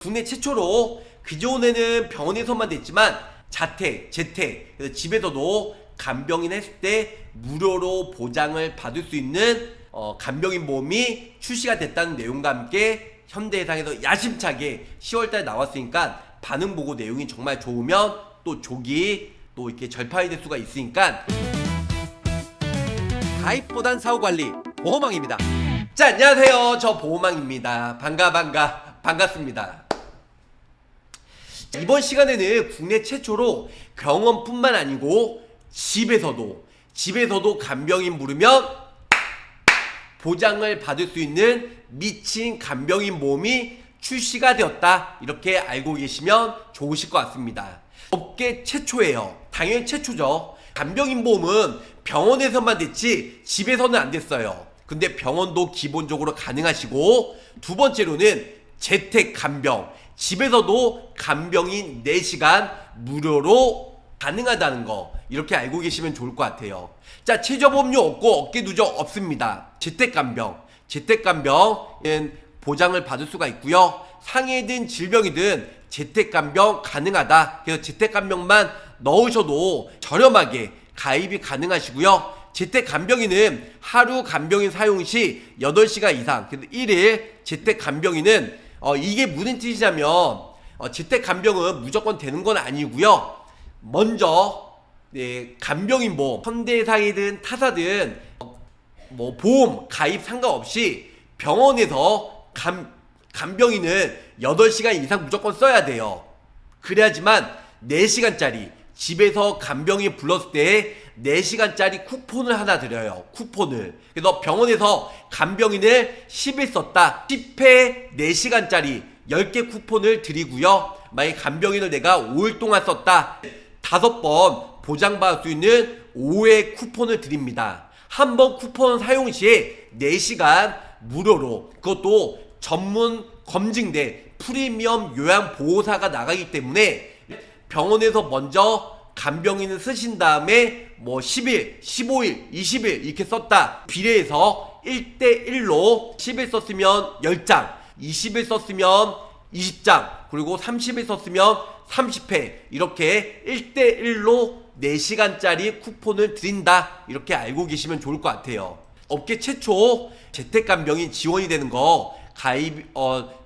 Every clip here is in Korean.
국내 최초로 그전에는 병원에서만 됐지만 자택, 재택, 그래서 집에서도 간병인 했을 때 무료로 보장을 받을 수 있는 간병인 보험이 출시가 됐다는 내용과 함께 현대해상에서 야심차게 10월달에 나왔으니까 반응 보고 내용이 정말 좋으면 또 조기 또 이렇게 절판이 될 수가 있으니까 가입보단 사후관리 보험왕입니다. 자, 안녕하세요. 저 보험왕입니다. 반갑습니다. 이번 시간에는 국내 최초로 병원뿐만 아니고 집에서도 간병인 부르면 보장을 받을 수 있는 미친 간병인 보험이 출시가 되었다, 이렇게 알고 계시면 좋으실 것 같습니다. 업계 최초예요. 당연히 최초죠. 간병인 보험은 병원에서만 됐지 집에서는 안 됐어요. 근데 병원도 기본적으로 가능하시고, 두 번째로는 재택 간병, 집에서도 간병인 4시간 무료로 가능하다는 거, 이렇게 알고 계시면 좋을 것 같아요. 자, 최저보험료 없고 어깨 누적 없습니다. 재택간병은 보장을 받을 수가 있고요. 상해든 질병이든 재택간병 가능하다. 그래서 재택간병만 넣으셔도 저렴하게 가입이 가능하시고요. 재택간병인은 하루 간병인 사용 시 8시간 이상, 그래서 1일 재택간병인은 이게 무슨 뜻이냐면 재택간병은 무조건 되는 건 아니고요. 먼저 간병인 보험, 현대해상이든 타사든 보험 가입 상관없이 병원에서 간병인은 8시간 이상 무조건 써야 돼요. 그래야지만 4시간짜리 집에서 간병인 불렀을 때 4시간짜리 쿠폰을 하나 드려요. 쿠폰을. 그래서 병원에서 간병인을 10일 썼다, 10회 4시간짜리 10개 쿠폰을 드리고요. 만약에 간병인을 내가 5일 동안 썼다, 5번 보장받을 수 있는 5회 쿠폰을 드립니다. 한 번 쿠폰 사용 시에 4시간 무료로, 그것도 전문 검증된 프리미엄 요양보호사가 나가기 때문에 병원에서 먼저 간병인을 쓰신 다음에 10일, 15일, 20일 이렇게 썼다, 비례해서 1대1로 10일 썼으면 10장, 20일 썼으면 20장, 그리고 30일 썼으면 30회, 이렇게 1대1로 4시간짜리 쿠폰을 드린다, 이렇게 알고 계시면 좋을 것 같아요. 업계 최초 재택간병인 지원이 되는 거 가입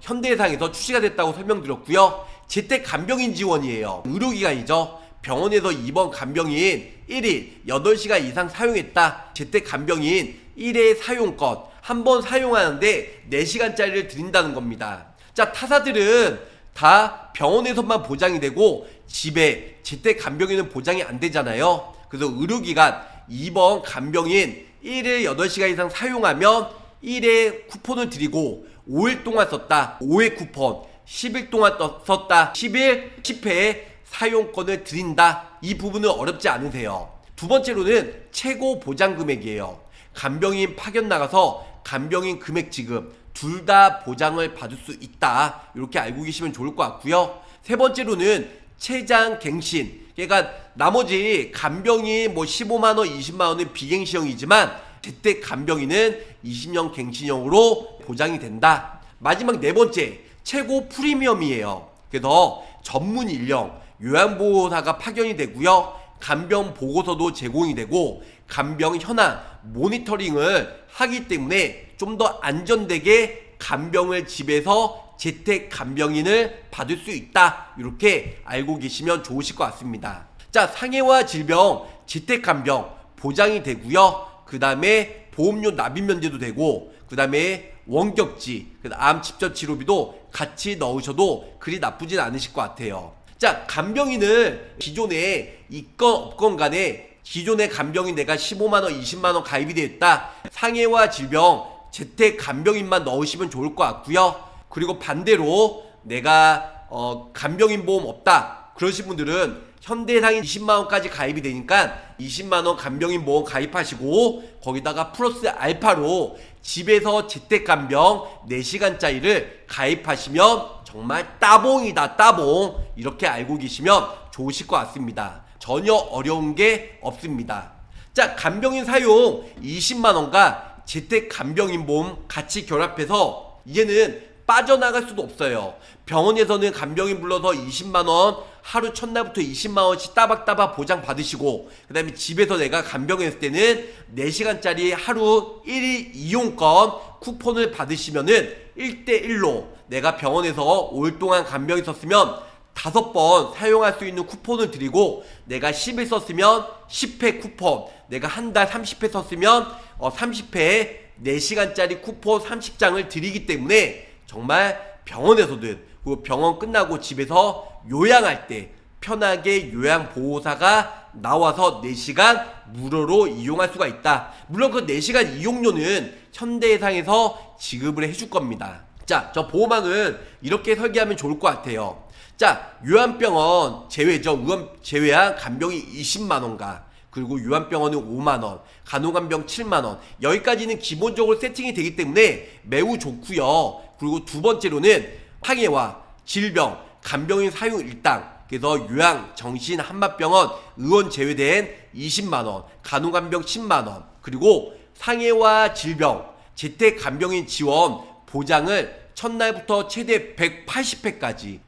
현대해상에서 출시가 됐다고 설명드렸고요. 재택간병인 지원이에요. 의료기관이죠. 병원에서 입원 간병인 1일 8시간 이상 사용했다, 재택간병인 1회 사용권, 한 번 사용하는데 4시간짜리를 드린다는 겁니다. 자, 타사들은 다 병원에서만 보장이 되고 집에 재택간병인은 보장이 안 되잖아요. 그래서 의료기관 입원 간병인 1일 8시간 이상 사용하면 1회 쿠폰을 드리고, 5일 동안 썼다 5회 쿠폰, 10일 동안 썼다 10일 10회 사용권을 드린다. 이 부분은 어렵지 않으세요. 두 번째로는 최고 보장 금액이에요. 간병인 파견 나가서 간병인 금액 지급 둘 다 보장을 받을 수 있다, 이렇게 알고 계시면 좋을 것 같고요. 세 번째로는 최장 갱신, 그러니까 나머지 간병인 15만원 20만원은 비갱신형이지만 재택 간병인은 20년 갱신형으로 보장이 된다. 마지막 네 번째, 최고 프리미엄이에요. 그래서 전문 인력 요양보호사가 파견이 되고요. 간병 보고서도 제공이 되고 간병 현황 모니터링을 하기 때문에 좀 더 안전되게 간병을 집에서 재택 간병인을 받을 수 있다, 이렇게 알고 계시면 좋으실 것 같습니다. 자, 상해와 질병 재택 간병 보장이 되고요. 그 다음에 보험료 납입 면제도 되고, 그 다음에 원격지, 암 직접 치료비도 같이 넣으셔도 그리 나쁘진 않으실 것 같아요. 자, 간병인을 기존에 있건 없건 간에 기존의 간병인 내가 15만원 20만원 가입이 되었다, 상해와 질병 재택 간병인만 넣으시면 좋을 것 같고요. 그리고 반대로 내가 간병인 보험 없다 그러신 분들은 현대해상이 20만원까지 가입이 되니까 20만원 간병인 보험 가입하시고, 거기다가 플러스 알파로 집에서 재택간병 4시간짜리를 가입하시면 정말 따봉이다, 따봉, 이렇게 알고 계시면 좋으실 것 같습니다. 전혀 어려운 게 없습니다. 자, 간병인 사용 20만원과 재택간병인 보험 같이 결합해서 이제는 빠져나갈 수도 없어요. 병원에서는 간병인 불러서 20만원, 하루 첫날부터 20만원씩 따박따박 보장 받으시고, 그 다음에 집에서 내가 간병인 했을 때는 4시간짜리 하루 1일 이용권 쿠폰을 받으시면은 1대1로 내가 병원에서 5일 동안 간병인 썼으면 5번 사용할 수 있는 쿠폰을 드리고, 내가 10일 썼으면 10회 쿠폰, 내가 한 달 30회 썼으면 30회에 4시간짜리 쿠폰 30장을 드리기 때문에 정말 병원에서든, 그리고 병원 끝나고 집에서 요양할 때 편하게 요양보호사가 나와서 4시간 무료로 이용할 수가 있다. 물론 그 4시간 이용료는 현대해상에서 지급을 해줄 겁니다. 자, 저 보호망은 이렇게 설계하면 좋을 것 같아요. 자, 요양병원 제외죠. 제외한 간병이 20만원가, 그리고 요양병원은 5만원, 간호간병 7만원, 여기까지는 기본적으로 세팅이 되기 때문에 매우 좋고요. 그리고 두 번째로는 항해와 질병, 간병인 사용 일당, 그래서 요양, 정신, 한맛병원, 의원 제외된 20만원, 간호간병 10만원, 그리고 상해와 질병, 재택 간병인 지원 보장을 첫날부터 최대 180회까지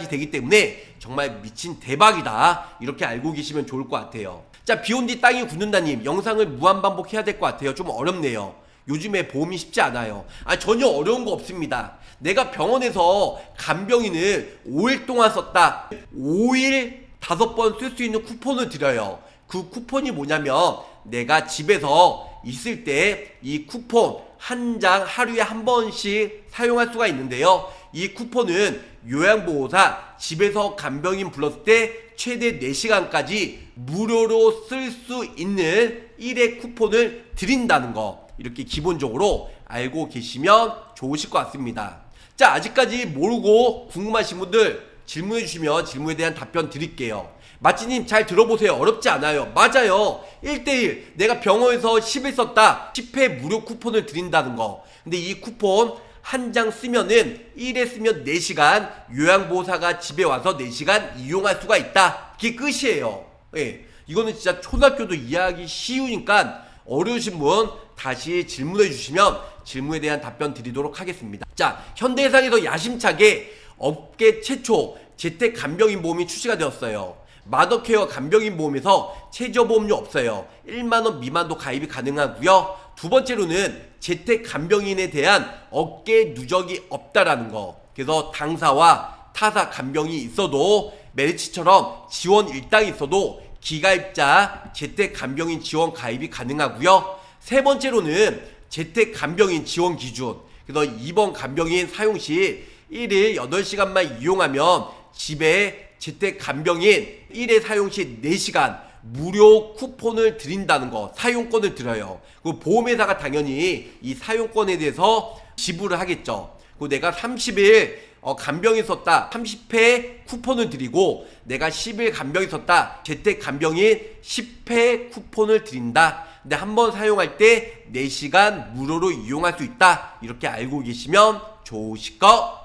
되기 때문에 정말 미친 대박이다, 이렇게 알고 계시면 좋을 것 같아요. 자, 비온 뒤 땅이 굳는다님, 영상을 무한반복해야 될 것 같아요. 좀 어렵네요. 요즘에 보험이 쉽지 않아요. 전혀 어려운 거 없습니다. 내가 병원에서 간병인을 5일 동안 썼다, 5일 5번 쓸 수 있는 쿠폰을 드려요. 그 쿠폰이 뭐냐면, 내가 집에서 있을 때 이 쿠폰 한 장 하루에 한 번씩 사용할 수가 있는데요. 이 쿠폰은 요양보호사 집에서 간병인 불렀을 때 최대 4시간까지 무료로 쓸 수 있는 1회 쿠폰을 드린다는 거, 이렇게 기본적으로 알고 계시면 좋으실 것 같습니다. 자, 아직까지 모르고 궁금하신 분들 질문해 주시면 질문에 대한 답변 드릴게요. 마찌님 잘 들어보세요. 어렵지 않아요. 맞아요. 1대1 내가 병원에서 10일 썼다, 10회 무료 쿠폰을 드린다는 거. 근데 이 쿠폰 한 장 쓰면은 1회 쓰면 4시간 요양보호사가 집에 와서 4시간 이용할 수가 있다. 그게 끝이에요. 예, 이거는 진짜 초등학교도 이해하기 쉬우니까 어려우신 분 다시 질문해 주시면 질문에 대한 답변 드리도록 하겠습니다. 자, 현대해상에서 야심차게 업계 최초 재택 간병인 보험이 출시가 되었어요. 마더케어 간병인 보험에서 최저보험료 없어요. 1만원 미만도 가입이 가능하고요. 두 번째로는 재택 간병인에 대한 업계 누적이 없다라는 거. 그래서 당사와 타사 간병이 있어도 메리츠처럼 지원 일당이 있어도 기가입자 재택 간병인 지원 가입이 가능하고요. 세 번째로는 재택 간병인 지원 기준. 그래서 2번 간병인 사용 시 1일 8시간만 이용하면 집에 재택 간병인 1회 사용 시 4시간 무료 쿠폰을 드린다는 거, 사용권을 드려요. 그 보험회사가 당연히 이 사용권에 대해서 지불을 하겠죠. 그 내가 30일 간병인 썼다, 30회 쿠폰을 드리고, 내가 10일 간병인 썼다, 재택 간병인 10회 쿠폰을 드린다. 근데 한번 사용할 때 4시간 무료로 이용할 수 있다. 이렇게 알고 계시면 좋으실 것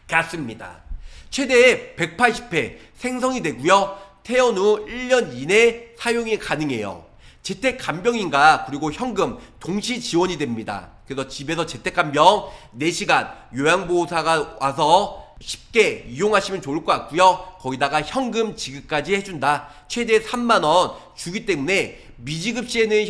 같습니다. 최대 180회 생성이 되고요. 퇴원 후 1년 이내 사용이 가능해요. 재택 간병인과 그리고 현금 동시 지원이 됩니다. 그래서 집에서 재택 간병 4시간 요양보호사가 와서 쉽게 이용하시면 좋을 것 같고요. 거기다가 현금 지급까지 해준다. 최대 3만원 주기 때문에 미지급 시에는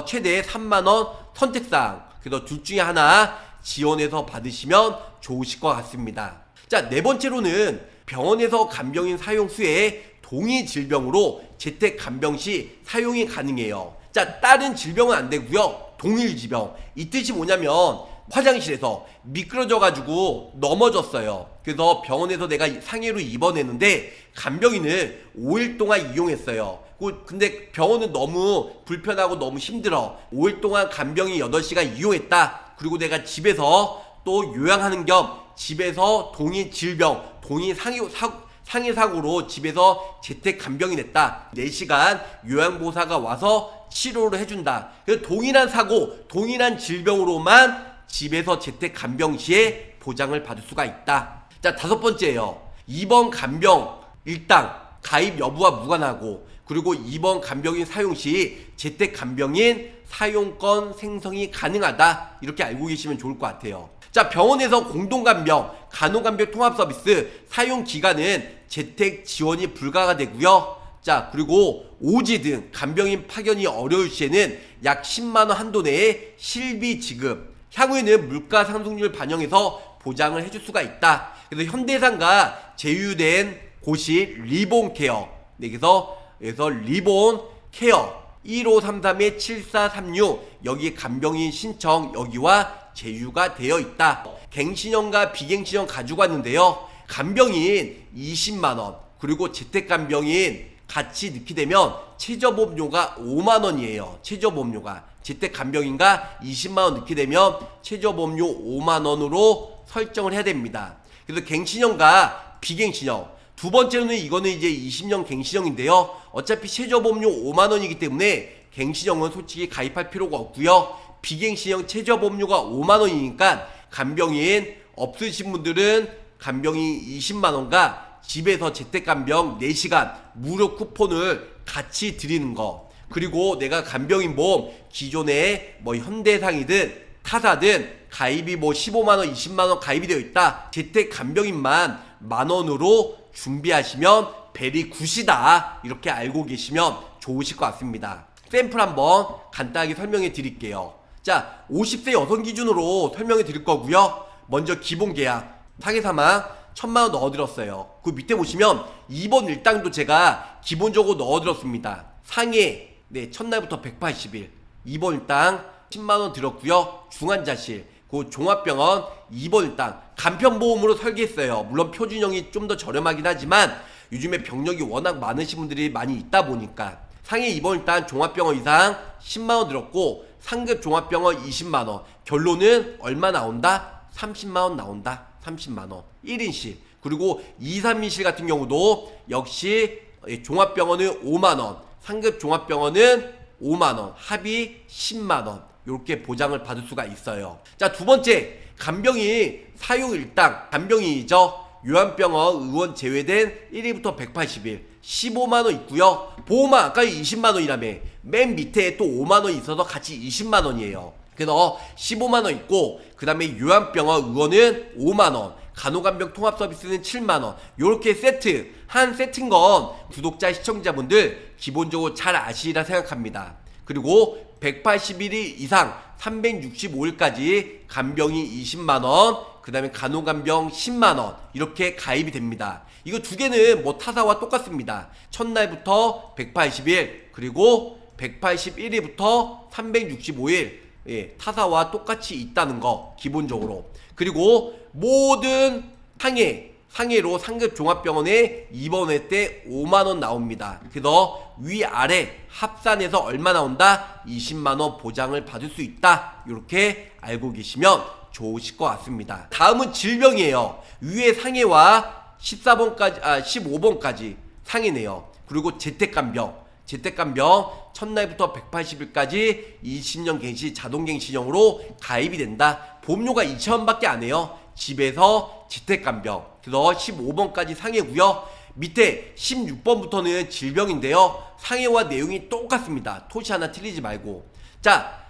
최대 3만원 선택사항, 그래서 둘 중에 하나 지원해서 받으시면 좋으실 것 같습니다. 자, 네 번째로는 병원에서 간병인 사용 후에 동의 질병으로 재택 간병 시 사용이 가능해요. 자, 다른 질병은 안 되고요. 동일 질병. 이 뜻이 뭐냐면, 화장실에서 미끄러져가지고 넘어졌어요. 그래서 병원에서 내가 상해로 입원했는데 간병인을 5일 동안 이용했어요. 근데 병원은 너무 불편하고 너무 힘들어. 5일 동안 간병인 8시간 이용했다. 그리고 내가 집에서 또 요양하는 겸 집에서 동일 질병, 동일 상해 사고로 집에서 재택 간병이 됐다. 4시간 요양보호사가 와서 치료를 해준다. 그래서 동일한 사고, 동일한 질병으로만 집에서 재택 간병 시에 보장을 받을 수가 있다. 자, 5번째예요. 2번 간병 일당 가입 여부와 무관하고, 그리고 2번 간병인 사용 시 재택 간병인 사용권 생성이 가능하다. 이렇게 알고 계시면 좋을 것 같아요. 자, 병원에서 공동간병, 간호간병 통합서비스 사용기간은 재택 지원이 불가가 되고요. 자, 그리고 오지 등 간병인 파견이 어려울 시에는 약 10만원 한도 내에 실비 지급, 향후에는 물가 상승률 반영해서 보장을 해줄 수가 있다. 그래서 현대산과 제휴된 곳이 리본케어. 네, 그래서 리본케어 1533-7436 여기 간병인 신청 여기와 제휴가 되어 있다. 갱신형과 비갱신형 가지고 왔는데요. 간병인 20만원 그리고 재택간병인 같이 넣게 되면 최저보험료가 5만원이에요. 최저보험료가 재택간병인과 20만원 넣게 되면 최저보험료 5만원으로 설정을 해야 됩니다. 그래서 갱신형과 비갱신형 두 번째로는 이거는 이제 20년 갱신형인데요. 어차피 최저보험료 5만원이기 때문에 갱신형은 솔직히 가입할 필요가 없고요. 비갱신형 최저보험료가 5만원이니까 간병인 없으신 분들은 간병인 20만원과 집에서 재택간병 4시간 무료 쿠폰을 같이 드리는 거. 그리고 내가 간병인 보험 기존에 뭐 현대상이든 타사든 가입이 뭐 15만원 20만원 가입이 되어 있다. 재택간병인만 만원으로 준비하시면 벨이 굿이다. 이렇게 알고 계시면 좋으실 것 같습니다. 샘플 한번 간단하게 설명해 드릴게요. 자, 50세 여성 기준으로 설명해 드릴 거고요. 먼저 기본 계약 상해 사망 1000만원 넣어드렸어요. 그 밑에 보시면 2번 일당도 제가 기본적으로 넣어드렸습니다. 상해 첫날부터 180일 2번 일당 10만원 들었고요. 중환자실 그 종합병원 2번 일당 간편보험으로 설계했어요. 물론 표준형이 좀 더 저렴하긴 하지만 요즘에 병력이 워낙 많으신 분들이 많이 있다 보니까 상해 2번 일단 종합병원 이상 10만원 들었고 상급 종합병원 20만원 결론은 얼마 나온다? 30만원 나온다. 30만원 1인실 그리고 2, 3인실 같은 경우도 역시 종합병원은 5만원 상급 종합병원은 5만원 합이 10만원 이렇게 보장을 받을 수가 있어요. 자, 두 번째 간병인 사용일당 간병인이죠. 요한병원 의원 제외된 1일부터 180일 15만원 있고요. 보험은 아까 20만원이라며 맨 밑에 또 5만원 있어서 같이 20만원이에요. 그래서 15만원 있고 그 다음에 요한병원 의원은 5만원 간호간병 통합서비스는 7만원 요렇게 세트 한 세트인 건 구독자 시청자분들 기본적으로 잘 아시리라 생각합니다. 그리고 181일 이상 365일까지 간병인 20만원 그 다음에 간호간병 10만원 이렇게 가입이 됩니다. 이거 두 개는 뭐 타사와 똑같습니다. 첫날부터 180일 그리고 181일부터 365일 타사와 똑같이 있다는 거 기본적으로. 그리고 모든 상해로 상급 종합병원에 입원할 때 5만원 나옵니다. 그래서 위아래 합산해서 얼마 나온다? 20만원 보장을 받을 수 있다. 이렇게 알고 계시면 좋으실 것 같습니다. 다음은 질병이에요. 위에 상해와 15번까지 상해네요. 그리고 재택간병 첫날부터 180일까지 20년 갱신 자동갱신형으로 가입이 된다. 보험료가 2,000원밖에 안 해요. 집에서 재택간병 그래서 15번까지 상해고요. 밑에 16번부터는 질병인데요. 상해와 내용이 똑같습니다. 토시 하나 틀리지 말고. 자,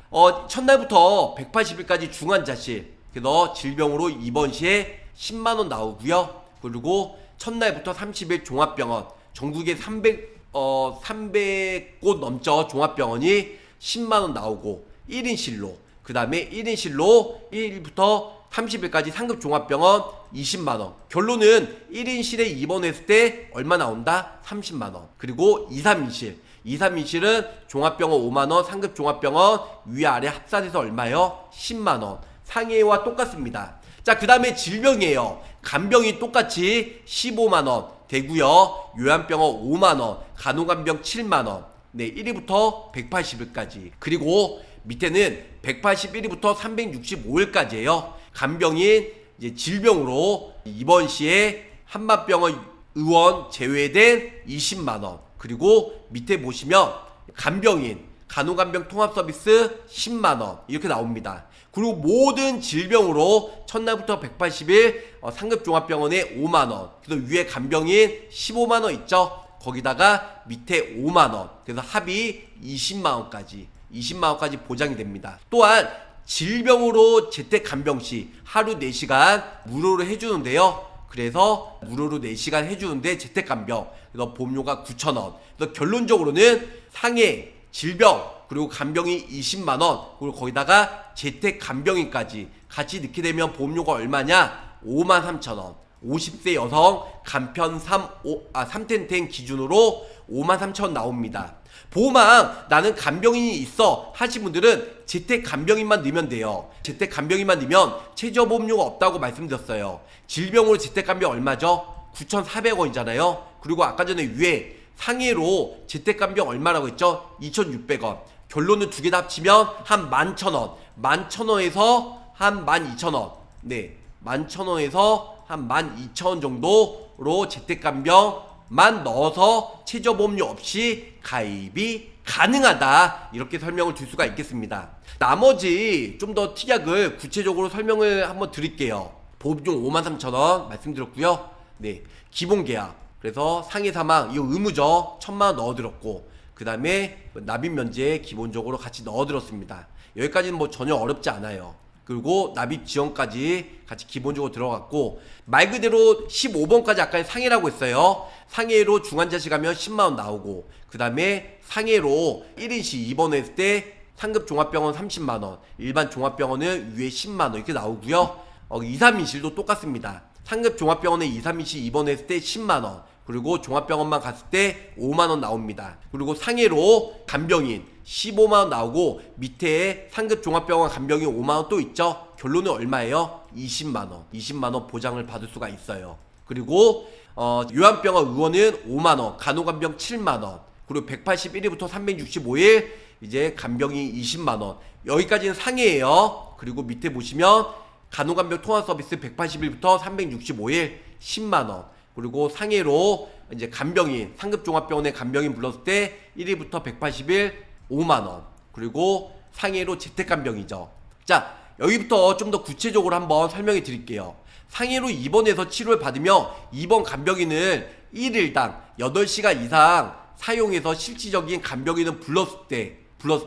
첫날부터 180일까지 중환자실 그래서 질병으로 입원 시에 10만원 나오고요. 그리고 첫날부터 30일 종합병원 전국에 300곳 넘죠. 종합병원이 10만원 나오고 1인실로 그 다음에 1인실로 1일부터 30일까지 상급 종합병원 20만원 결론은 1인실에 입원했을 때 얼마 나온다? 30만원 그리고 2, 3인실은 종합병원 5만원 상급 종합병원 위아래 합산해서 얼마요? 10만원 상해와 똑같습니다. 자, 그 다음에 질병이에요. 간병이 똑같이 15만원 되고요. 요한병원 5만원 간호간병 7만원 1일부터 180일까지 그리고 밑에는 181일부터 365일까지예요. 간병인 이제 질병으로 입원 시에 한마병원 의원 제외된 20만원 그리고 밑에 보시면 간병인 간호간병 통합서비스 10만원 이렇게 나옵니다. 그리고 모든 질병으로 첫날부터 180일 상급 종합병원에 5만원 그래서 위에 간병인 15만원 있죠. 거기다가 밑에 5만원 그래서 합이 20만원까지 20만원까지 보장이 됩니다. 또한 질병으로 재택 간병 시 하루 4시간 무료로 해주는데요. 그래서 무료로 4시간 해주는데 재택 간병, 그래서 보험료가 9,000원. 그래서 결론적으로는 상해, 질병, 그리고 간병이 20만원, 그리고 거기다가 재택 간병인까지 같이 넣게 되면 보험료가 얼마냐? 53,000원. 50세 여성 간편 3텐텐 기준으로 53,000원 나옵니다. 보호망 나는 간병인이 있어 하신 분들은 재택 간병인만 넣으면 돼요. 재택 간병인만 넣으면 최저보험료가 없다고 말씀드렸어요. 질병으로 재택 간병 얼마죠? 9,400원이잖아요. 그리고 아까 전에 위에 상해로 재택 간병 얼마라고 했죠? 2,600원. 결론은 두 개 다 합치면 한 11,000원. 11,000원에서 한 12,000원. 네, 11,000원에서 한 12,000원 정도로 재택 간병만 넣어서 최저보험료 없이 가입이 가능하다, 이렇게 설명을 줄 수가 있겠습니다. 나머지 좀 더 특약을 구체적으로 설명을 한번 드릴게요. 보험료 53,000원 말씀드렸고요. 네, 기본계약, 그래서 상해 사망 이거 의무죠. 1,000만원 넣어드렸고, 그 다음에 납입 면제 기본적으로 같이 넣어드렸습니다. 여기까지는 뭐 전혀 어렵지 않아요. 그리고 납입 지원까지 같이 기본적으로 들어갔고, 말 그대로 15번까지 아까 상해라고 했어요. 상해로 중환자실 가면 10만원 나오고, 그 다음에 상해로 1인시 입원했을 때 상급 종합병원 30만원, 일반 종합병원은 위에 10만원 이렇게 나오고요. 2, 3인실도 똑같습니다. 상급 종합병원에 2, 3인실 입원했을 때 10만원, 그리고 종합병원만 갔을 때 5만원 나옵니다. 그리고 상해로 간병인 15만원 나오고, 밑에 상급 종합병원 간병인 5만원 또 있죠. 결론은 얼마예요? 20만원. 20만원 보장을 받을 수가 있어요. 그리고 요양병원 의원은 5만원, 간호간병 7만원, 그리고 181일부터 365일 이제 간병이 20만원. 여기까지는 상해예요. 그리고 밑에 보시면 간호간병 통화서비스 180일부터 365일 10만원. 그리고 상해로 이제 간병인, 상급종합병원에 간병인 불렀을 때 1일부터 180일 5만원. 그리고 상해로 재택간병이죠. 자, 여기부터 좀 더 구체적으로 한번 설명해 드릴게요. 상해로 입원해서 치료를 받으며 입원 간병인을 1일당 8시간 이상 사용해서 실질적인 간병인을 불렀을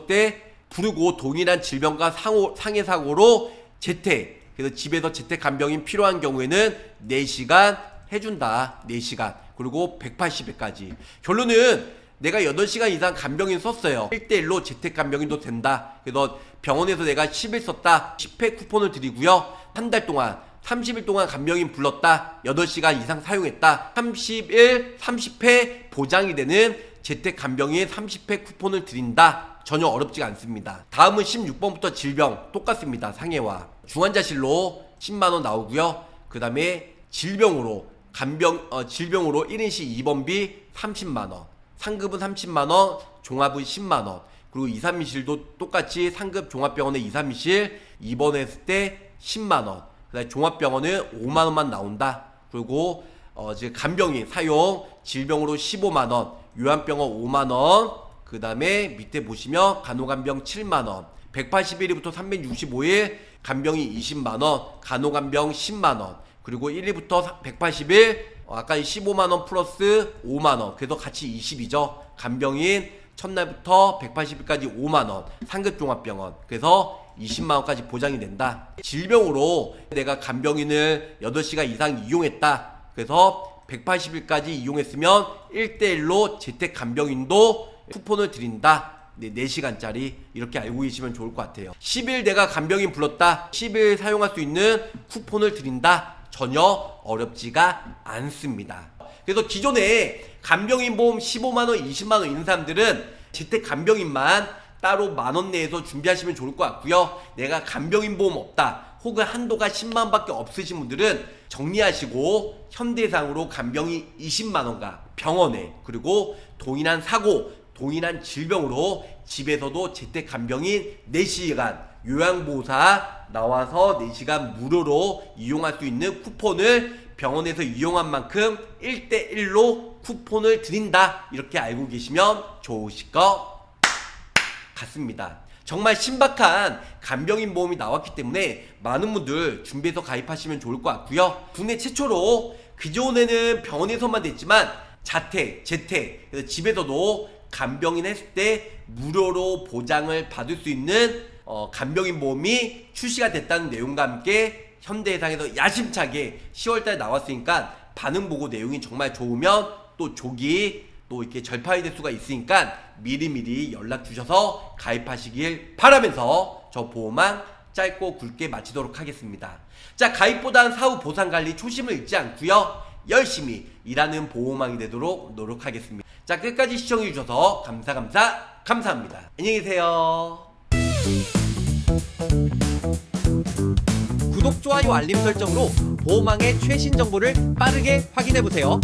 때 부르고 동일한 질병과 상해 사고로 재택, 그래서 집에서 재택 간병인 필요한 경우에는 4시간 해준다. 4시간. 그리고 180일까지. 결론은 내가 8시간 이상 간병인 썼어요. 1대1로 재택 간병인도 된다. 그래서 병원에서 내가 10일 썼다. 10회 쿠폰을 드리고요. 한 달 동안 30일 동안 간병인 불렀다. 8시간 이상 사용했다. 30일 30회 보장이 되는 재택 간병인 30회 쿠폰을 드린다. 전혀 어렵지가 않습니다. 다음은 16번부터 질병 똑같습니다. 상해와 중환자실로 10만원 나오고요. 그 다음에 질병으로 질병으로 1인시 입원비 30만원, 상급은 30만원, 종합은 10만원, 그리고 2, 3인실도 똑같이 상급 종합병원에 2, 3인실 입원했을 때 10만원, 그 다음에 종합병원은 5만원만 나온다. 그리고 이제 간병인 사용 질병으로 15만원, 요양병원 5만원, 그 다음에 밑에 보시면 간호간병 7만원, 181일부터 365일 간병이 20만원, 간호간병 10만원, 그리고 1일부터 180일 아까 15만원 플러스 5만원, 그래서 같이 20이죠. 간병인 첫날부터 180일까지 5만원, 상급종합병원, 그래서 20만원까지 보장이 된다. 질병으로 내가 간병인을 8시간 이상 이용했다. 그래서 180일까지 이용했으면 1대1로 재택 간병인도 쿠폰을 드린다. 네, 4시간짜리 이렇게 알고 계시면 좋을 것 같아요. 10일 내가 간병인 불렀다. 10일 사용할 수 있는 쿠폰을 드린다. 전혀 어렵지가 않습니다. 그래서 기존에 간병인 보험 15만원, 20만원 있는 사람들은 재택 간병인만 따로 만원 내에서 준비하시면 좋을 것 같고요. 내가 간병인 보험 없다, 혹은 한도가 10만원밖에 없으신 분들은 정리하시고 현대상으로 간병인 20만원과 병원에, 그리고 동일한 사고, 동일한 질병으로 집에서도 재택 간병인 4시간 요양보호사 나와서 4시간 무료로 이용할 수 있는 쿠폰을 병원에서 이용한 만큼 1대1로 쿠폰을 드린다. 이렇게 알고 계시면 좋으실 것 같습니다. 정말 신박한 간병인 보험이 나왔기 때문에 많은 분들 준비해서 가입하시면 좋을 것 같고요. 국내 최초로 그전에는 병원에서만 됐지만 자택, 재택, 그래서 집에서도 간병인 했을 때 무료로 보장을 받을 수 있는 간병인 보험이 출시가 됐다는 내용과 함께 현대해상에서 야심차게 10월달에 나왔으니까 반응 보고 내용이 정말 좋으면 또 조기 또 이렇게 절판이 될 수가 있으니까 미리미리 연락 주셔서 가입하시길 바라면서 저 보험왕 짧고 굵게 마치도록 하겠습니다. 자, 가입보단 사후 보상관리 초심을 잃지 않고요, 열심히 일하는 보험왕이 되도록 노력하겠습니다. 자, 끝까지 시청해주셔서 감사합니다. 안녕히 계세요. 구독, 좋아요, 알림 설정으로 보험왕의 최신 정보를 빠르게 확인해보세요.